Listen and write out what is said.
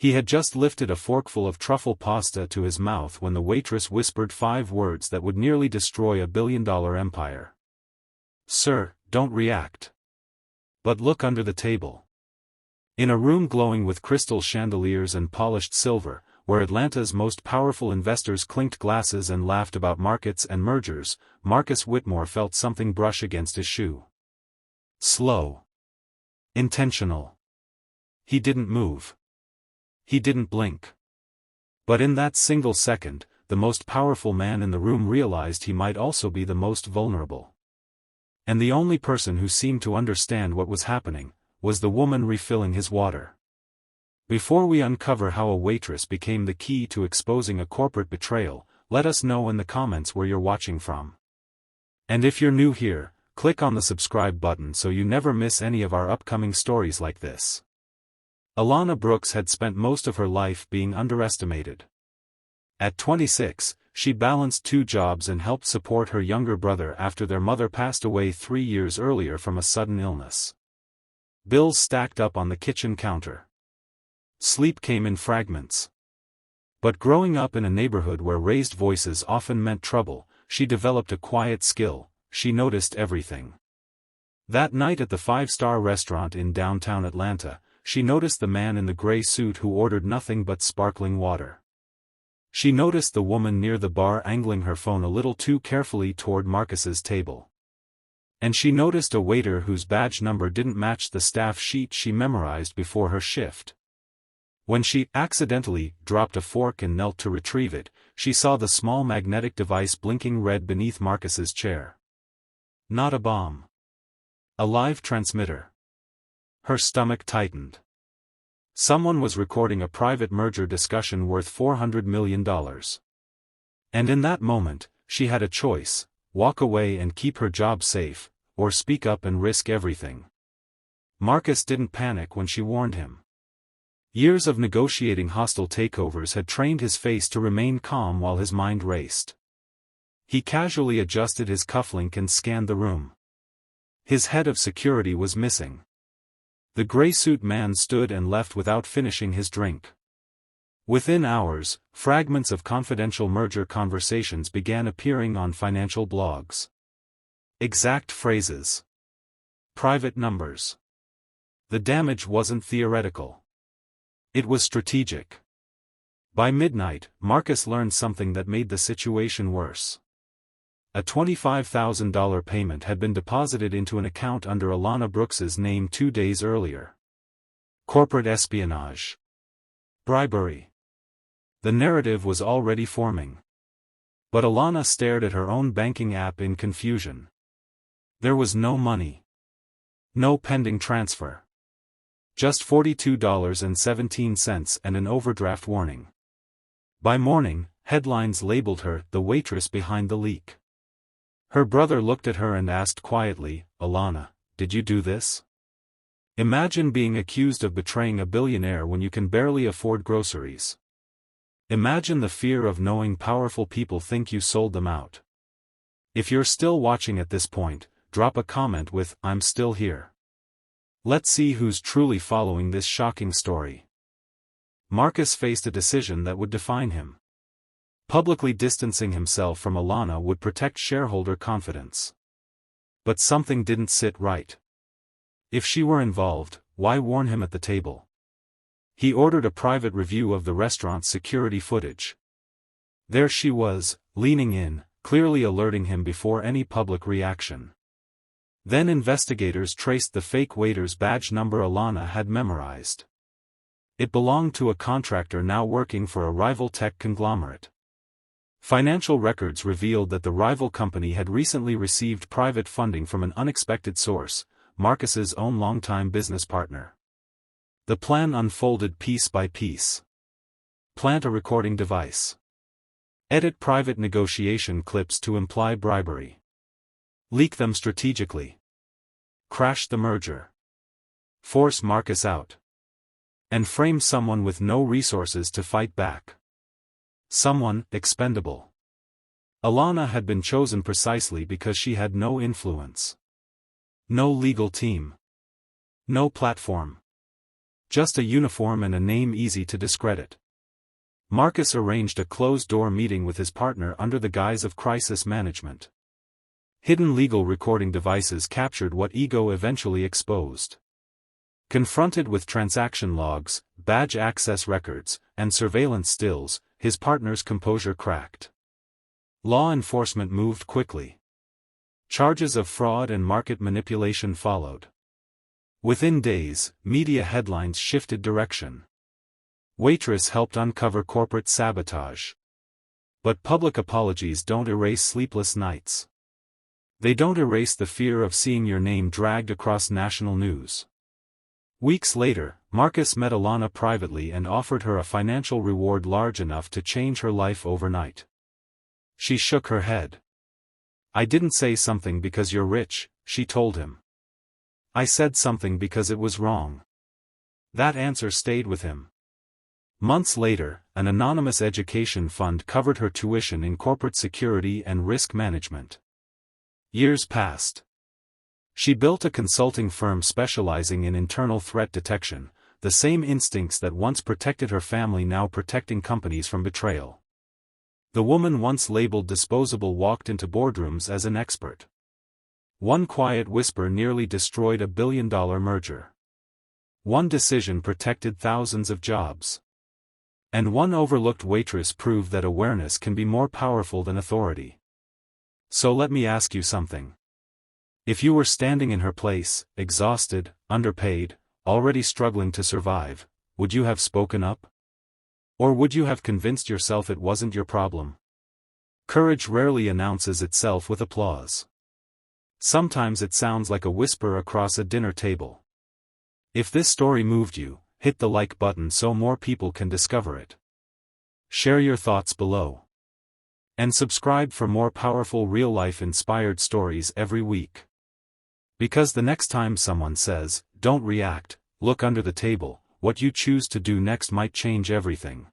He had just lifted a forkful of truffle pasta to his mouth when the waitress whispered 5 words that would nearly destroy a billion-dollar empire. "Sir, don't react. But look under the table." In a room glowing with crystal chandeliers and polished silver, where Atlanta's most powerful investors clinked glasses and laughed about markets and mergers, Marcus Whitmore felt something brush against his shoe. Slow. Intentional. He didn't move. He didn't blink. But in that single second, the most powerful man in the room realized he might also be the most vulnerable. And the only person who seemed to understand what was happening was the woman refilling his water. Before we uncover how a waitress became the key to exposing a corporate betrayal, let us know in the comments where you're watching from. And if you're new here, click on the subscribe button so you never miss any of our upcoming stories like this. Alana Brooks had spent most of her life being underestimated. At 26, she balanced 2 jobs and helped support her younger brother after their mother passed away 3 years earlier from a sudden illness. Bills stacked up on the kitchen counter. Sleep came in fragments. But growing up in a neighborhood where raised voices often meant trouble, she developed a quiet skill: she noticed everything. That night at the 5-star restaurant in downtown Atlanta, she noticed the man in the gray suit who ordered nothing but sparkling water. She noticed the woman near the bar angling her phone a little too carefully toward Marcus's table. And she noticed a waiter whose badge number didn't match the staff sheet she memorized before her shift. When she accidentally dropped a fork and knelt to retrieve it, she saw the small magnetic device blinking red beneath Marcus's chair. Not a bomb. A live transmitter. Her stomach tightened. Someone was recording a private merger discussion worth $400 million. And in that moment, she had a choice: walk away and keep her job safe, or speak up and risk everything. Marcus didn't panic when she warned him. Years of negotiating hostile takeovers had trained his face to remain calm while his mind raced. He casually adjusted his cufflink and scanned the room. His head of security was missing. The gray suit man stood and left without finishing his drink. Within hours, fragments of confidential merger conversations began appearing on financial blogs. Exact phrases. Private numbers. The damage wasn't theoretical. It was strategic. By midnight, Marcus learned something that made the situation worse. A $25,000 payment had been deposited into an account under Alana Brooks's name 2 days earlier. Corporate espionage. Bribery. The narrative was already forming. But Alana stared at her own banking app in confusion. There was no money. No pending transfer. Just $42.17 and an overdraft warning. By morning, headlines labeled her the waitress behind the leak. Her brother looked at her and asked quietly, "Alana, did you do this?" Imagine being accused of betraying a billionaire when you can barely afford groceries. Imagine the fear of knowing powerful people think you sold them out. If you're still watching at this point, drop a comment with "I'm still here." Let's see who's truly following this shocking story. Marcus faced a decision that would define him. Publicly distancing himself from Alana would protect shareholder confidence. But something didn't sit right. If she were involved, why warn him at the table? He ordered a private review of the restaurant's security footage. There she was, leaning in, clearly alerting him before any public reaction. Then investigators traced the fake waiter's badge number Alana had memorized. It belonged to a contractor now working for a rival tech conglomerate. Financial records revealed that the rival company had recently received private funding from an unexpected source, Marcus's own longtime business partner. The plan unfolded piece by piece. Plant a recording device. Edit private negotiation clips to imply bribery. Leak them strategically. Crash the merger. Force Marcus out. And frame someone with no resources to fight back. Someone expendable. Alana had been chosen precisely because she had no influence. No legal team. No platform. Just a uniform and a name easy to discredit. Marcus arranged a closed-door meeting with his partner under the guise of crisis management. Hidden legal recording devices captured what Ego eventually exposed. Confronted with transaction logs, badge access records, and surveillance stills, his partner's composure cracked. Law enforcement moved quickly. Charges of fraud and market manipulation followed. Within days, media headlines shifted direction. Waitress helped uncover corporate sabotage. But public apologies don't erase sleepless nights. They don't erase the fear of seeing your name dragged across national news. Weeks later, Marcus met Alana privately and offered her a financial reward large enough to change her life overnight. She shook her head. "I didn't say something because you're rich," she told him. "I said something because it was wrong." That answer stayed with him. Months later, an anonymous education fund covered her tuition in corporate security and risk management. Years passed. She built a consulting firm specializing in internal threat detection, the same instincts that once protected her family now protecting companies from betrayal. The woman once labeled disposable walked into boardrooms as an expert. One quiet whisper nearly destroyed a billion-dollar merger. One decision protected thousands of jobs. And one overlooked waitress proved that awareness can be more powerful than authority. So let me ask you something. If you were standing in her place, exhausted, underpaid, already struggling to survive, would you have spoken up? Or would you have convinced yourself it wasn't your problem? Courage rarely announces itself with applause. Sometimes it sounds like a whisper across a dinner table. If this story moved you, hit the like button so more people can discover it. Share your thoughts below. And subscribe for more powerful real-life inspired stories every week. Because the next time someone says, "Don't react, look under the table," what you choose to do next might change everything.